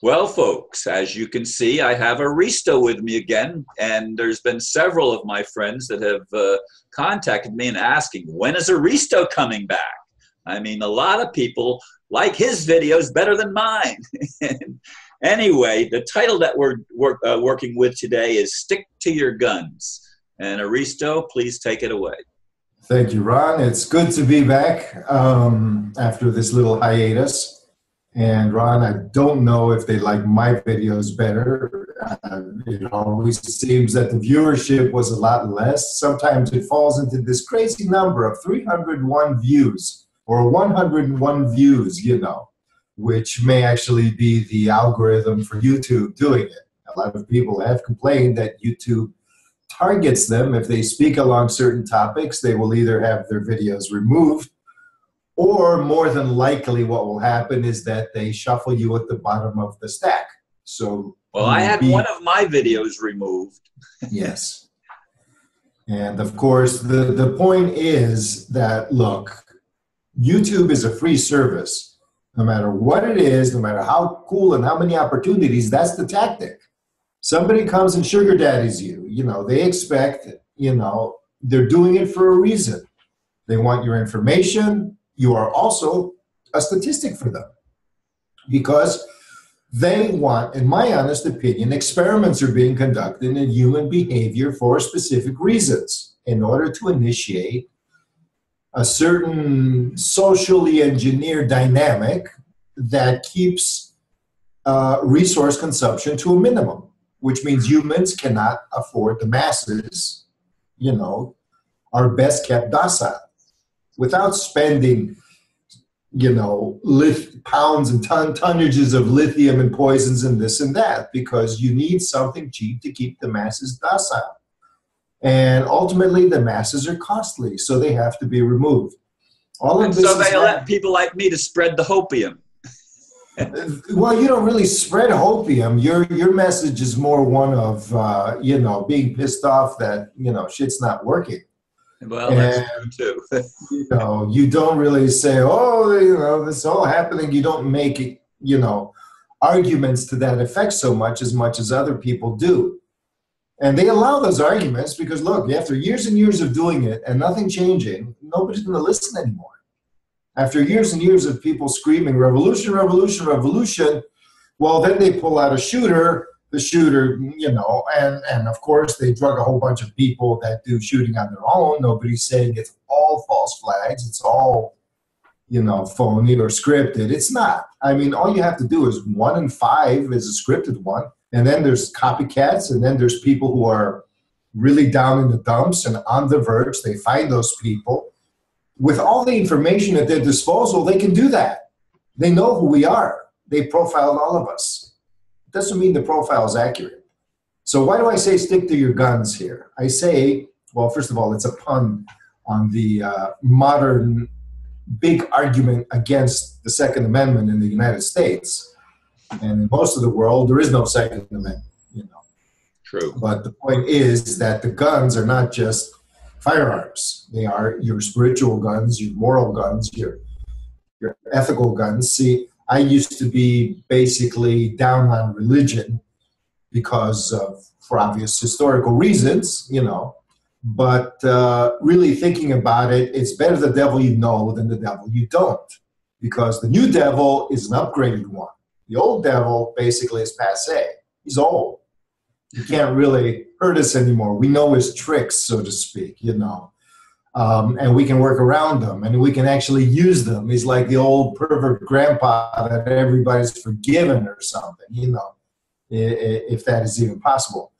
Well, folks, as you can see, I have Aristo with me again, and there's been several of my friends that have contacted me and asking, when is Aristo coming back? I mean, a lot of people like his videos better than mine. Anyway, the title that we're working with today is Stick to Your Guns. And Aristo, please take it away. Thank you, Ron. It's good to be back after this little hiatus. And Ron, I don't know if they like my videos better. It always seems that the viewership was a lot less. Sometimes it falls into this crazy number of 301 views or 101 views, which may actually be the algorithm for YouTube doing it. A lot of people have complained that YouTube targets them. If they speak along certain topics, they will either have their videos removed, or more than likely what will happen is that they shuffle you at the bottom of the stack. So, well, I had one of my videos removed. Yes. And of course, the point is that, look, YouTube is a free service. No matter what it is, no matter how cool and how many opportunities, that's the tactic. Somebody comes and sugar daddies you. They expect, they're doing it for a reason. They want your information. You are also a statistic for them because they want, in my honest opinion, experiments are being conducted in human behavior for specific reasons in order to initiate a certain socially engineered dynamic that keeps resource consumption to a minimum, which means humans cannot afford the masses, are best kept docile. Without spending, pounds and tonnages of lithium and poisons and this and that, because you need something cheap to keep the masses docile. And ultimately, the masses are costly, so they have to be removed. So they let people like me to spread the hopium. Well, you don't really spread hopium. Your message is more one of, being pissed off that, shit's not working. Well, that's true too. You don't really say, this is all happening. You don't make, arguments to that effect so much as other people do. And they allow those arguments because, look, after years and years of doing it and nothing changing, nobody's going to listen anymore. After years and years of people screaming, revolution, revolution, revolution, well, then they pull out a shooter. The shooter, and of course they drug a whole bunch of people that do shooting on their own. Nobody's saying it's all false flags. It's all, phony or scripted. It's not. I mean, all you have to do is 1 in 5 is a scripted one. And then there's copycats. And then there's people who are really down in the dumps and on the verge. They find those people. With all the information at their disposal, they can do that. They know who we are. They profiled all of us. Doesn't mean the profile is accurate. So why do I say stick to your guns here? I say, well, first of all, it's a pun on the modern big argument against the Second Amendment in the United States. And in most of the world, there is no Second Amendment, True. But the point is that the guns are not just firearms. They are your spiritual guns, your moral guns, your ethical guns. See, I used to be basically down on religion because for obvious historical reasons, but really thinking about it, it's better the devil you know than the devil you don't, because the new devil is an upgraded one. The old devil basically is passé. He's old. He can't really hurt us anymore. We know his tricks, so to speak, and we can work around them, and we can actually use them. He's like the old pervert grandpa that everybody's forgiven or something, if that is even possible.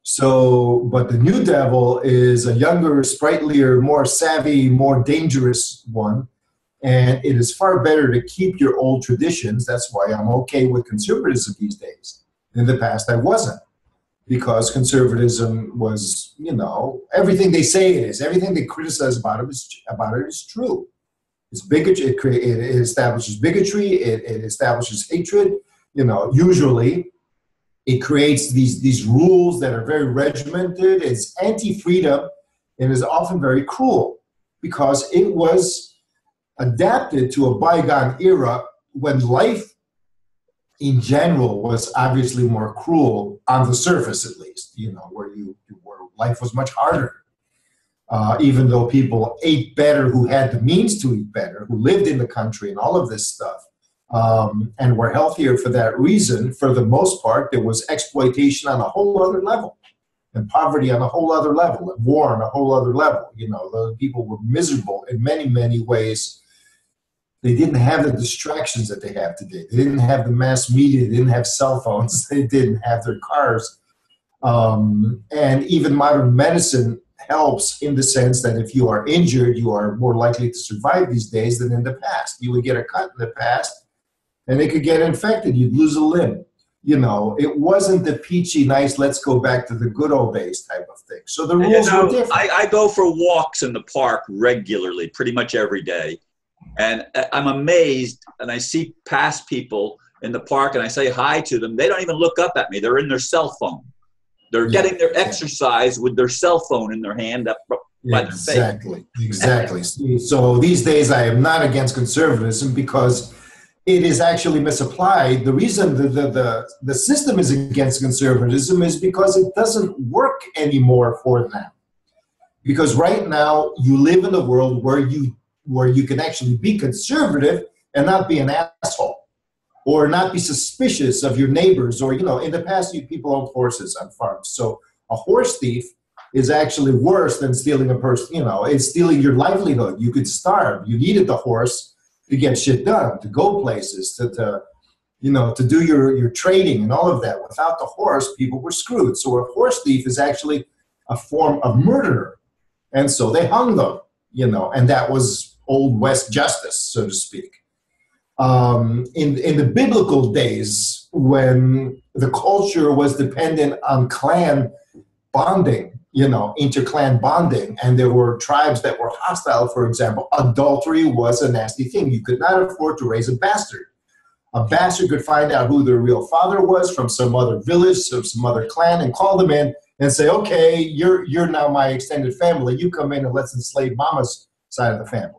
So, but the new devil is a younger, sprightlier, more savvy, more dangerous one, and it is far better to keep your old traditions. That's why I'm okay with conservatism these days. In the past, I wasn't. Because conservatism was, everything they say it is, everything they criticize about it is true. It's bigotry. It establishes bigotry. It establishes hatred. Usually it creates these rules that are very regimented. It's anti-freedom and is often very cruel because it was adapted to a bygone era when life in general was obviously more cruel on the surface, at least, where life was much harder. Even though people ate better, who had the means to eat better, who lived in the country and all of this stuff, and were healthier for that reason, for the most part, there was exploitation on a whole other level, and poverty on a whole other level, and war on a whole other level. The people were miserable in many, many ways. They didn't have the distractions that they have today. They didn't have the mass media. They didn't have cell phones. They didn't have their cars. And even modern medicine helps in the sense that if you are injured, you are more likely to survive these days than in the past. You would get a cut in the past, and it could get infected. You'd lose a limb. It wasn't the peachy, nice, let's go back to the good old days type of thing. So the rules were different. I go for walks in the park regularly, pretty much every day. And I'm amazed, and I see past people in the park, and I say hi to them. They don't even look up at me. They're in their cell phone. They're getting their exercise with their cell phone in their hand up by their face. Exactly. So these days I am not against conservatism because it is actually misapplied. The reason the system is against conservatism is because it doesn't work anymore for them. Because right now you live in a world where you can actually be conservative and not be an asshole, or not be suspicious of your neighbors, or, in the past, people owned horses on farms. So a horse thief is actually worse than stealing a person, it's stealing your livelihood. You could starve. You needed the horse to get shit done, to go places, to do your trading and all of that. Without the horse, people were screwed. So a horse thief is actually a form of murderer. And so they hung them, and that was Old West justice, so to speak. In the biblical days, when the culture was dependent on clan bonding, interclan bonding, and there were tribes that were hostile, for example, adultery was a nasty thing. You could not afford to raise a bastard. A bastard could find out who their real father was from some other village, from some other clan, and call them in and say, okay, you're now my extended family. You come in and let's enslave mama's side of the family.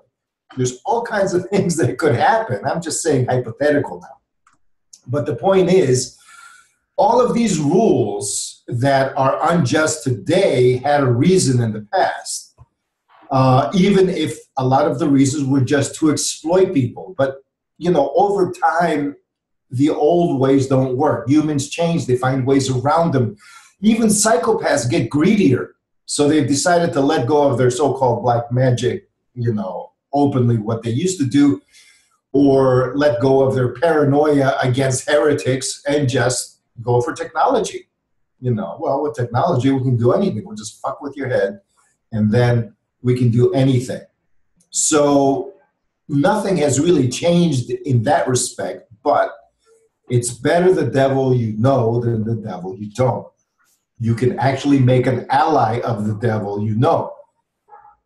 There's all kinds of things that could happen. I'm just saying hypothetical now. But the point is, all of these rules that are unjust today had a reason in the past, even if a lot of the reasons were just to exploit people. But, over time, the old ways don't work. Humans change. They find ways around them. Even psychopaths get greedier. So they've decided to let go of their so-called black magic, openly what they used to do, or let go of their paranoia against heretics and just go for technology. Well, with technology, we can do anything. We'll just fuck with your head, and then we can do anything. So nothing has really changed in that respect, but it's better the devil you know than the devil you don't. You can actually make an ally of the devil you know.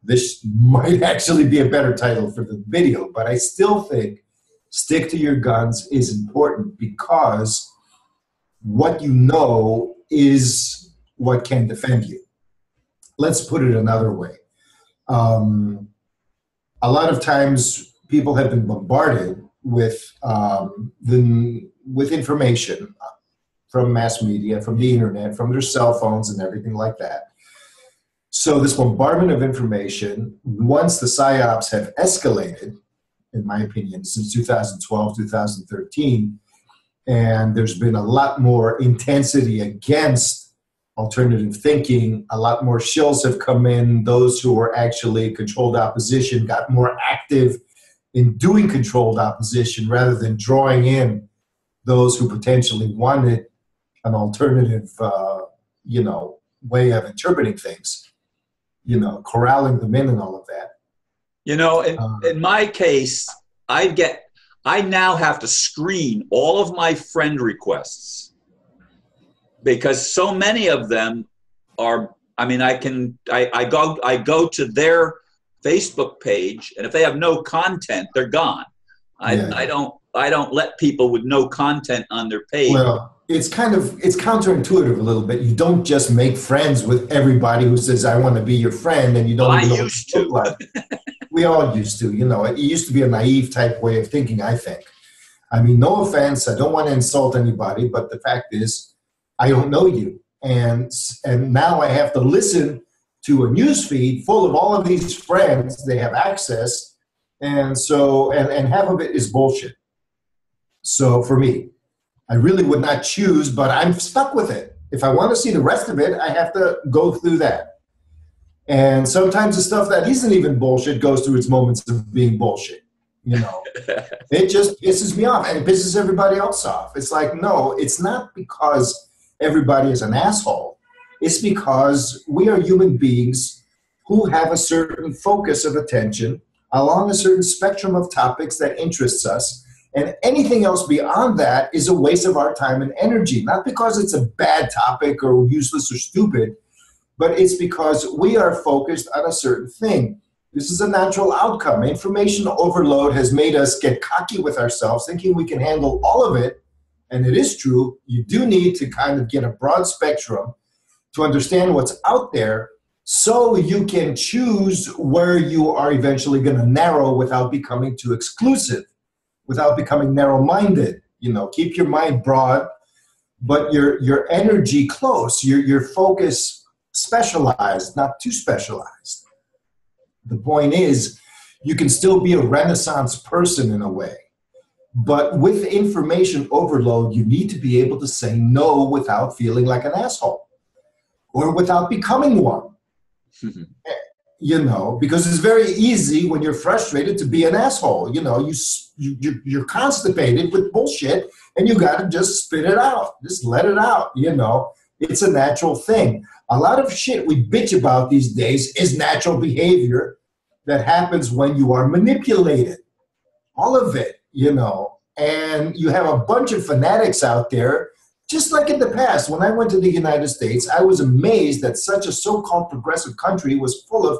This might actually be a better title for the video, but I still think stick to your guns is important, because what you know is what can defend you. Let's put it another way. A lot of times people have been bombarded with information from mass media, from the internet, from their cell phones and everything like that. So this bombardment of information, once the PSYOPs have escalated, in my opinion, since 2012, 2013, and there's been a lot more intensity against alternative thinking, a lot more shills have come in. Those who were actually controlled opposition got more active in doing controlled opposition rather than drawing in those who potentially wanted an alternative, way of interpreting things. Corralling them in and all of that. In my case, I now have to screen all of my friend requests, because so many of them are, I go to their Facebook page, and if they have no content, they're gone. I don't let people with no content on their page. Well, it's counterintuitive a little bit. You don't just make friends with everybody who says, I want to be your friend, and you don't even know what you look like. We all used to, it used to be a naive type way of thinking, I think. I mean, no offense, I don't want to insult anybody, but the fact is, I don't know you. And now I have to listen to a news feed full of all of these friends. They have access. And so, and half of it is bullshit. So for me, I really would not choose, but I'm stuck with it. If I want to see the rest of it, I have to go through that. And sometimes the stuff that isn't even bullshit goes through its moments of being bullshit. You know, it just pisses me off, and it pisses everybody else off. It's like, no, it's not because everybody is an asshole. It's because we are human beings who have a certain focus of attention along a certain spectrum of topics that interests us. And anything else beyond that is a waste of our time and energy, not because it's a bad topic or useless or stupid, but it's because we are focused on a certain thing. This is a natural outcome. Information overload has made us get cocky with ourselves, thinking we can handle all of it. And it is true. You do need to kind of get a broad spectrum to understand what's out there so you can choose where you are eventually going to narrow without becoming too exclusive, without becoming narrow-minded. You know, keep your mind broad, but your energy close, your focus specialized, not too specialized. The point is, you can still be a Renaissance person in a way. But with information overload, you need to be able to say no without feeling like an asshole or without becoming one. You know, because it's very easy when you're frustrated to be an asshole. You know, you're constipated with bullshit and you got to just spit it out. Just let it out, you know. It's a natural thing. A lot of shit we bitch about these days is natural behavior that happens when you are manipulated. All of it, you know. And you have a bunch of fanatics out there, just like in the past. When I went to the United States, I was amazed that such a so-called progressive country was full of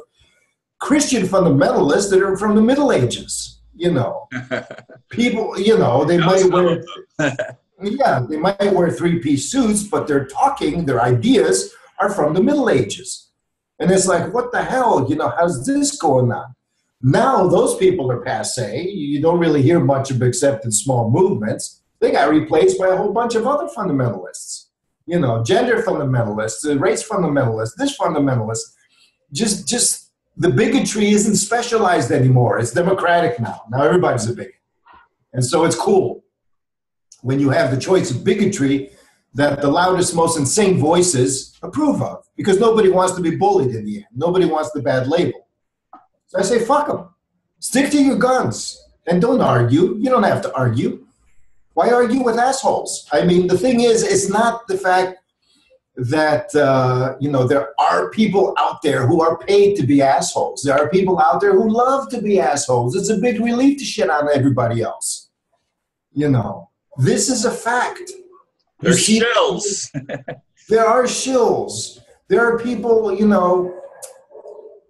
Christian fundamentalists that are from the Middle Ages, you know. People, you know, they might wear, they might wear three-piece suits, but their ideas are from the Middle Ages. And it's like, what the hell, you know, how's this going on? Now those people are passé. You don't really hear much of except in small movements. They got replaced by a whole bunch of other fundamentalists, you know, gender fundamentalists, race fundamentalists, this fundamentalist. Just the bigotry isn't specialized anymore. It's democratic now. Now everybody's a bigot. And so it's cool when you have the choice of bigotry that the loudest, most insane voices approve of, because nobody wants to be bullied in the end. Nobody wants the bad label. So I say, fuck them. Stick to your guns and don't argue. You don't have to argue. Why argue with assholes? I mean, the thing is, it's not the fact that, you know, there are people out there who are paid to be assholes. There are people out there who love to be assholes. It's a big relief to shit on everybody else. You know, this is a fact. There's shills. There are shills. There are people, you know,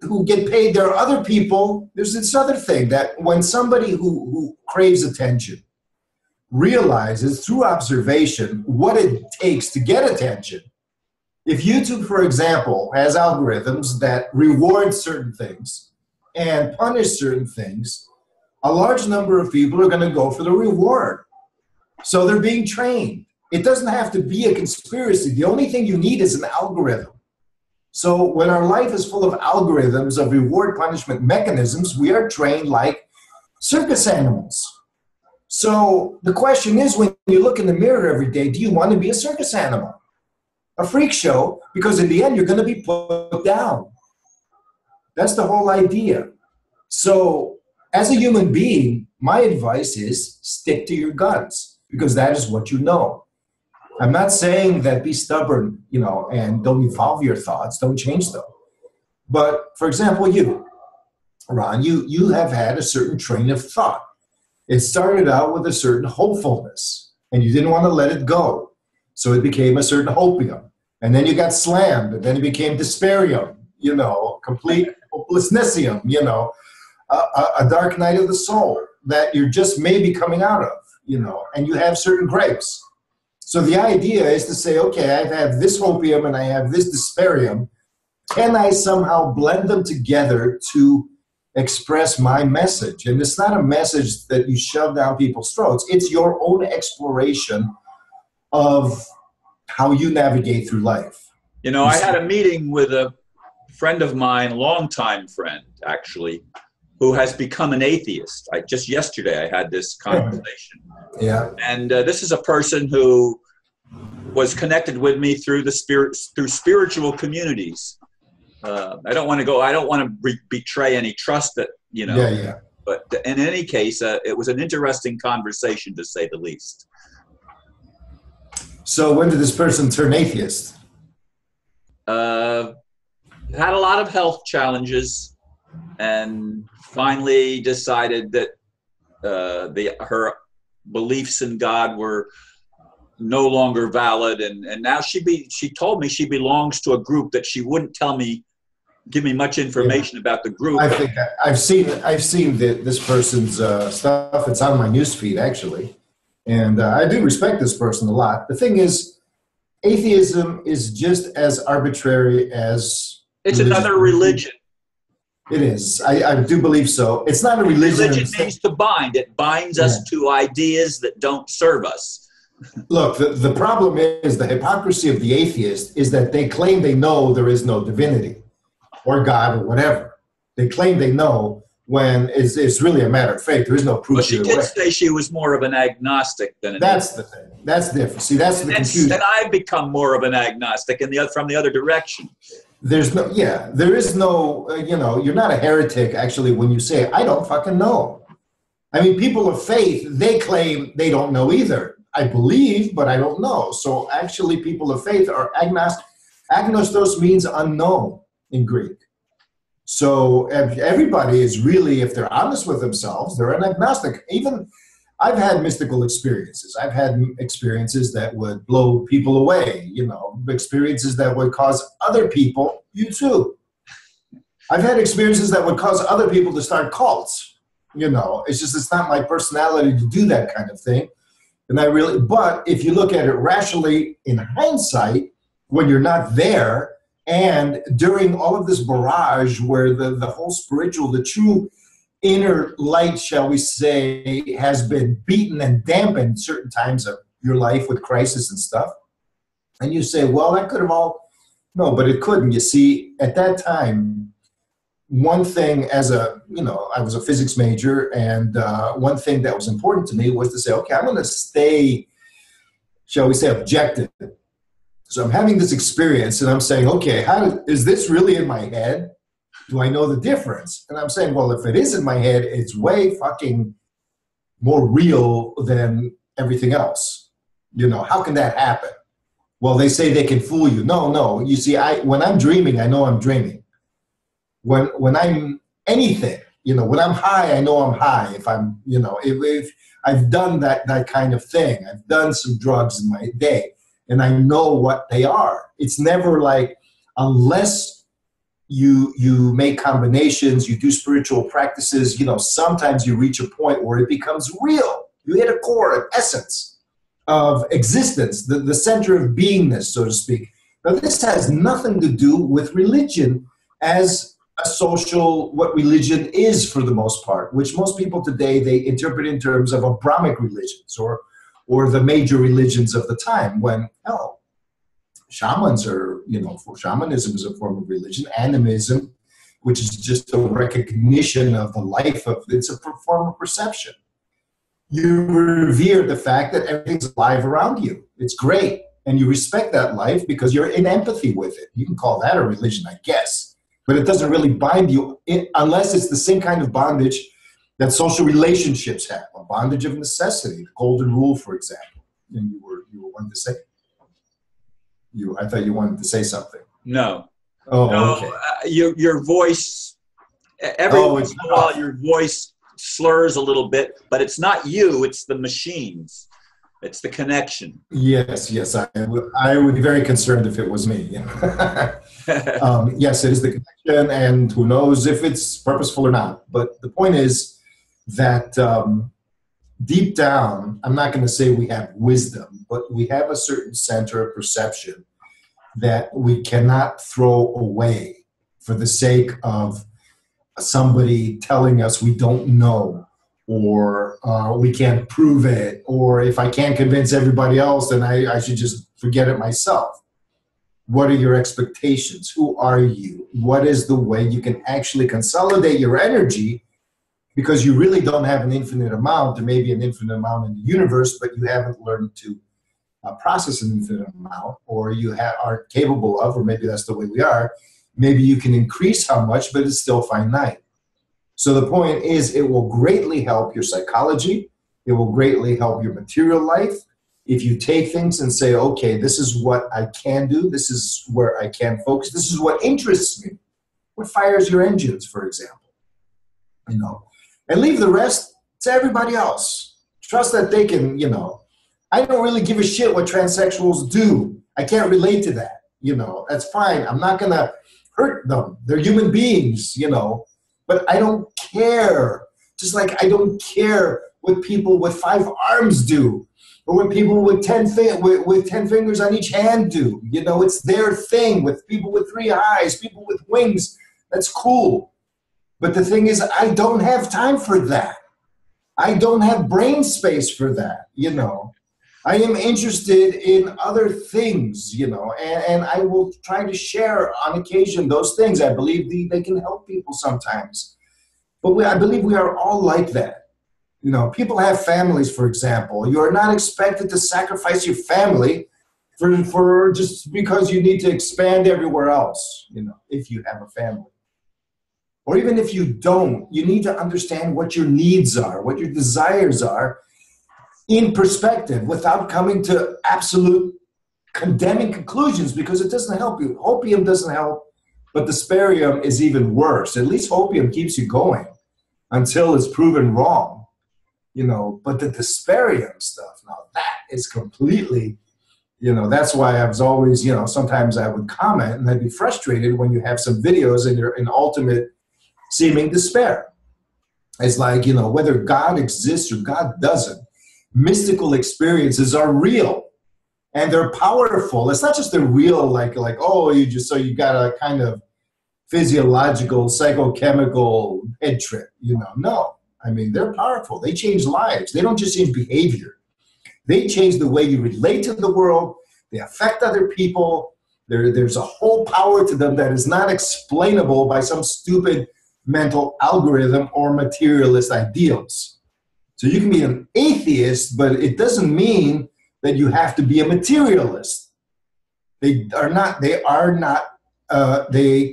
who get paid. There are other people. There's this other thing that when somebody who craves attention realizes through observation what it takes to get attention. If YouTube, for example, has algorithms that reward certain things and punish certain things, a large number of people are going to go for the reward. So they're being trained. It doesn't have to be a conspiracy. The only thing you need is an algorithm. So when our life is full of algorithms of reward punishment mechanisms, we are trained like circus animals. So the question is, when you look in the mirror every day, do you want to be a circus animal? A freak show? Because in the end, you're going to be put down. That's the whole idea. So as a human being, my advice is stick to your guns, because that is what you know. I'm not saying that be stubborn, you know, and don't evolve your thoughts, don't change them. But for example, you, Ron, you have had a certain train of thought. It started out with a certain hopefulness, and you didn't want to let it go. So it became a certain hopium. And then you got slammed, and then it became desparium, you know, complete hopelessnessium, you know, a dark night of the soul that you're just maybe coming out of, you know, and you have certain grapes. So the idea is to say, okay, I have this hopium and I have this desparium. Can I somehow blend them together to express my message. And it's not a message that you shove down people's throats. It's your own exploration of how you navigate through life. You know, I had a meeting with a friend of mine, a longtime friend, actually, who has become an atheist. Just yesterday I had this conversation. Yeah. And this is a person who was connected with me through spiritual communities. I don't want to betray any trust that, you know. Yeah. But in any case, it was an interesting conversation, to say the least. So when did this person turn atheist? Had a lot of health challenges, and finally decided that her beliefs in God were no longer valid, and now she told me she belongs to a group that she wouldn't give me much information about the group. I think I've seen this person's stuff. It's on my newsfeed, actually, and I do respect this person a lot. The thing is, atheism is just as arbitrary as it's another religion. It is. I do believe so. It's not a religion. Religion means to bind. It binds us to ideas that don't serve us. Look, the problem is the hypocrisy of the atheist is that they claim they know there is no divinity or God or whatever. They claim they know when it's really a matter of faith. There is no proof. Well, she did say she was more of an agnostic than an atheist. That's the thing. That's different. See, that's the confusion. And I've become more of an agnostic from the other direction. There is no, you're not a heretic, actually, when you say, I don't fucking know. I mean, people of faith, they claim they don't know either. I believe, but I don't know. So actually, people of faith are agnostic. Agnostos means unknown in Greek. So everybody is really, if they're honest with themselves, they're an agnostic. Even I've had mystical experiences. I've had experiences that would blow people away, experiences that would cause other people, you too. I've had experiences that would cause other people to start cults. It's not my personality to do that kind of thing. But if you look at it rationally in hindsight, when you're not there, and during all of this barrage where the whole spiritual, the true inner light, shall we say, has been beaten and dampened certain times of your life with crisis and stuff. And you say, well, that could have no, but it couldn't. You see, at that time, one thing I was a physics major, and one thing that was important to me was to say, okay, I'm going to stay, shall we say, objective. So I'm having this experience and I'm saying, okay, is this really in my head? Do I know the difference? And I'm saying, well, if it is in my head, it's way fucking more real than everything else. How can that happen? Well, they say they can fool you. No. You see, when I'm dreaming, I know I'm dreaming. When I'm anything, when I'm high, I know I'm high. If I'm, if I've done that kind of thing, I've done some drugs in my day, and I know what they are. It's never like, unless you make combinations, you do spiritual practices, sometimes you reach a point where it becomes real. You hit a core, an essence of existence, the center of beingness, so to speak. Now, this has nothing to do with religion as a social, what religion is for the most part, which most people today, they interpret in terms of Abrahamic religions or the major religions of the time, when, shamans are, shamanism is a form of religion. Animism, which is just a recognition of the life it's a form of perception. You revere the fact that everything's alive around you. It's great. And you respect that life because you're in empathy with it. You can call that a religion, I guess. But it doesn't really bind you unless it's the same kind of bondage that social relationships have, a bondage of necessity, the golden rule, for example. And you were wanting to say? I thought you wanted to say something. No. Oh, no, okay. Your voice, every once in a while, your voice slurs a little bit, but it's not you, it's the machines. It's the connection. Yes. I would be very concerned if it was me. Yes, it is the connection, and who knows if it's purposeful or not. But the point is that deep down, I'm not going to say we have wisdom, but we have a certain center of perception that we cannot throw away for the sake of somebody telling us we don't know, or we can't prove it, or if I can't convince everybody else, then I should just forget it myself. What are your expectations? Who are you? What is the way you can actually consolidate your energy? Because you really don't have an infinite amount. There may be an infinite amount in the universe, but you haven't learned to process an infinite amount, or you aren't capable of, or maybe that's the way we are. Maybe you can increase how much, but it's still finite. So the point is, it will greatly help your psychology. It will greatly help your material life. If you take things and say, okay, this is what I can do, this is where I can focus, this is what interests me, what fires your engines, for example, you know, and leave the rest to everybody else. Trust that they can, you know, I don't really give a shit what transsexuals do. I can't relate to that, you know, that's fine. I'm not going to hurt them. They're human beings, you know, but I don't care. Just like I don't care what people with 5 arms do, or what people with 10 fingers on each hand do. You know, it's their thing. With people with 3 eyes, people with wings, that's cool. But the thing is, I don't have time for that. I don't have brain space for that, you know. I am interested in other things, you know, and I will try to share on occasion those things. I believe they can help people sometimes. But I believe we are all like that. You know, people have families, for example. You are not expected to sacrifice your family for just because you need to expand everywhere else, you know, if you have a family. Or even if you don't, you need to understand what your needs are, what your desires are in perspective without coming to absolute condemning conclusions, because it doesn't help you. Opium doesn't help, but the sparium is even worse. At least opium keeps you going until it's proven wrong. You know, but the desparium stuff, now that is completely, you know, that's why I was always, you know, sometimes I would comment and I'd be frustrated when you have some videos and you're in ultimate seeming despair. It's like, you know, whether God exists or God doesn't, mystical experiences are real and they're powerful. It's not just they're real, like, oh, you got a kind of physiological, psychochemical head trip, you know, no. I mean, they're powerful. They change lives. They don't just change behavior. They change the way you relate to the world. They affect other people. There's a whole power to them that is not explainable by some stupid mental algorithm or materialist ideals. So you can be an atheist, but it doesn't mean that you have to be a materialist. They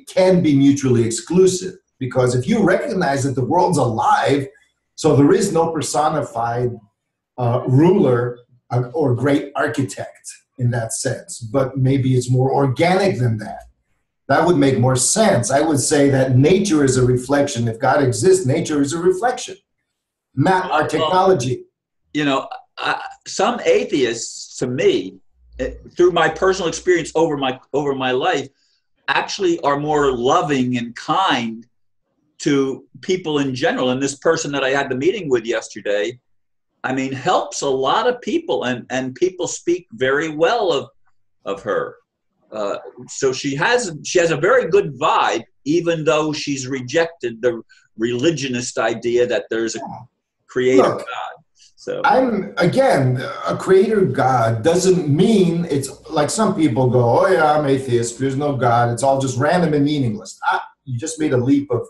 can be mutually exclusive, because if you recognize that the world's alive, so there is no personified ruler or great architect in that sense, but maybe it's more organic than that. That would make more sense. I would say that nature is a reflection. If God exists, nature is a reflection, not our technology. Well, you know, some atheists, to me, through my personal experience over my life, actually are more loving and kind to people in general. And this person that I had the meeting with yesterday, I mean, helps a lot of people, and people speak very well of her. So she has a very good vibe, even though she's rejected the religionist idea that there's a creator God. So a creator God doesn't mean it's like some people go, oh yeah, I'm atheist, there's no God, it's all just random and meaningless. You just made a leap of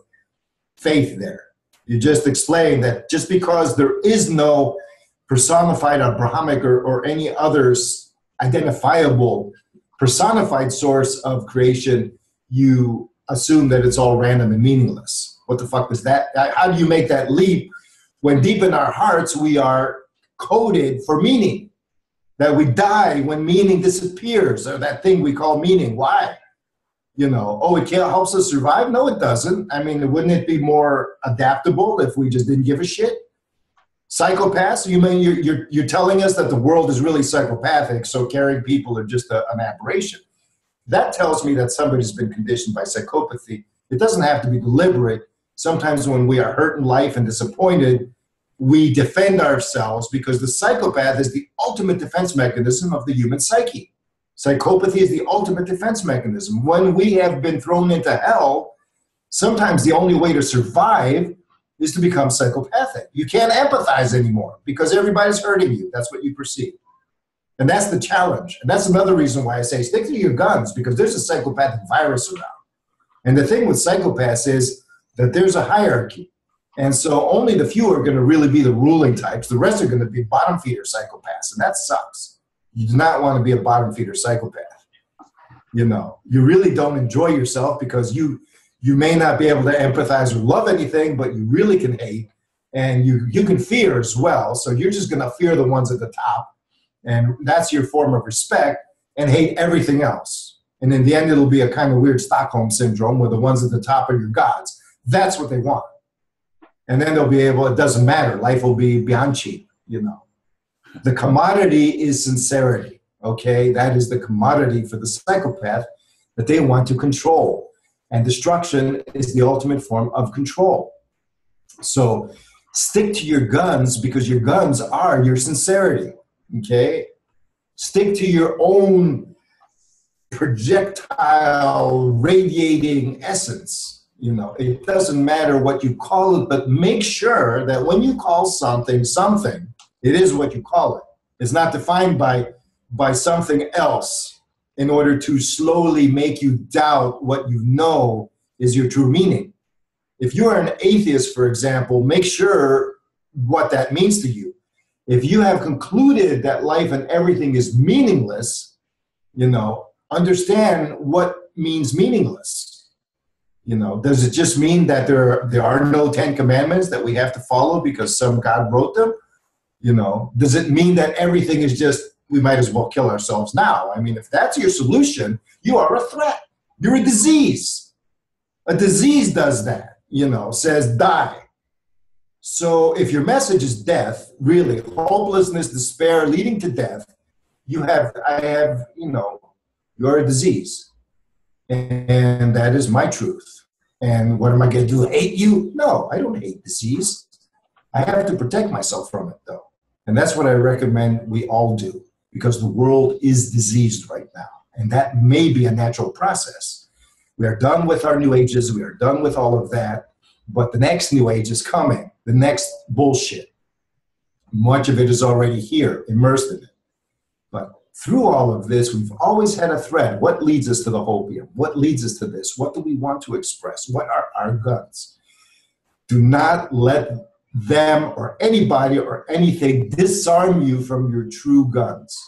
faith there. You just explained that just because there is no personified Abrahamic or any others identifiable personified source of creation, you assume that it's all random and meaningless. What the fuck is that? How do you make that leap when deep in our hearts we are coded for meaning? That we die when meaning disappears, or that thing we call meaning. Why? You know, oh, it helps us survive? No, it doesn't. I mean, wouldn't it be more adaptable if we just didn't give a shit? Psychopaths? You mean you're telling us that the world is really psychopathic, so caring people are just an aberration? That tells me that somebody's been conditioned by psychopathy. It doesn't have to be deliberate. Sometimes when we are hurt in life and disappointed, we defend ourselves because the psychopath is the ultimate defense mechanism of the human psyche. Psychopathy is the ultimate defense mechanism. When we have been thrown into hell, Sometimes the only way to survive is to become psychopathic. You can't empathize anymore because everybody's hurting you. That's what you perceive. And that's the challenge. And that's another reason why I say stick to your guns, because there's a psychopathic virus around. And the thing with psychopaths is that there's a hierarchy. And so only the few are going to really be the ruling types. The rest are going to be bottom feeder psychopaths. And that sucks. You do not want to be a bottom feeder psychopath. You know, you really don't enjoy yourself because you may not be able to empathize or love anything, but you really can hate. And you can fear as well. So you're just going to fear the ones at the top. And that's your form of respect, and hate everything else. And in the end, it'll be a kind of weird Stockholm syndrome where the ones at the top are your gods. That's what they want. And then they'll be able, it doesn't matter. Life will be beyond cheap, you know. The commodity is sincerity, okay? That is the commodity for the psychopath that they want to control. And destruction is the ultimate form of control. So stick to your guns, because your guns are your sincerity. Okay, stick to your own projectile radiating essence. You know, it doesn't matter what you call it, but make sure that when you call something something, it is what you call it. It's not defined by something else in order to slowly make you doubt what you know is your true meaning. If you are an atheist, for example, make sure what that means to you. If you have concluded that life and everything is meaningless, you know, understand what means meaningless. You know, does it just mean that there are no 10 commandments that we have to follow because some God wrote them? You know, does it mean that everything is just, we might as well kill ourselves now? I mean, if that's your solution, you are a threat. You're a disease. A disease does that, you know, says die. So if your message is death, really, hopelessness, despair, leading to death, you're a disease. And that is my truth. And what am I going to do, hate you? No, I don't hate disease. I have to protect myself from it, though. And that's what I recommend we all do, because the world is diseased right now. And that may be a natural process. We are done with our new ages. We are done with all of that. But the next new age is coming. The next bullshit. Much of it is already here, immersed in it. But through all of this, we've always had a thread. What leads us to the hopium? What leads us to this? What do we want to express? What are our guns? Do not let them or anybody or anything disarm you from your true guns.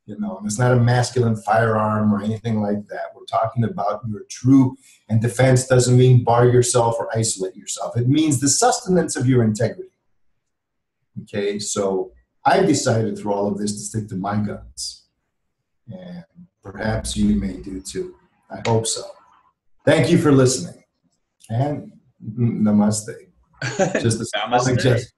You know, and it's not a masculine firearm or anything like that. We're talking about your true, and defense doesn't mean bar yourself or isolate yourself. It means the sustenance of your integrity. Okay, so I've decided through all of this to stick to my guns. And perhaps you may do too. I hope so. Thank you for listening. And namaste. Just a small suggestion.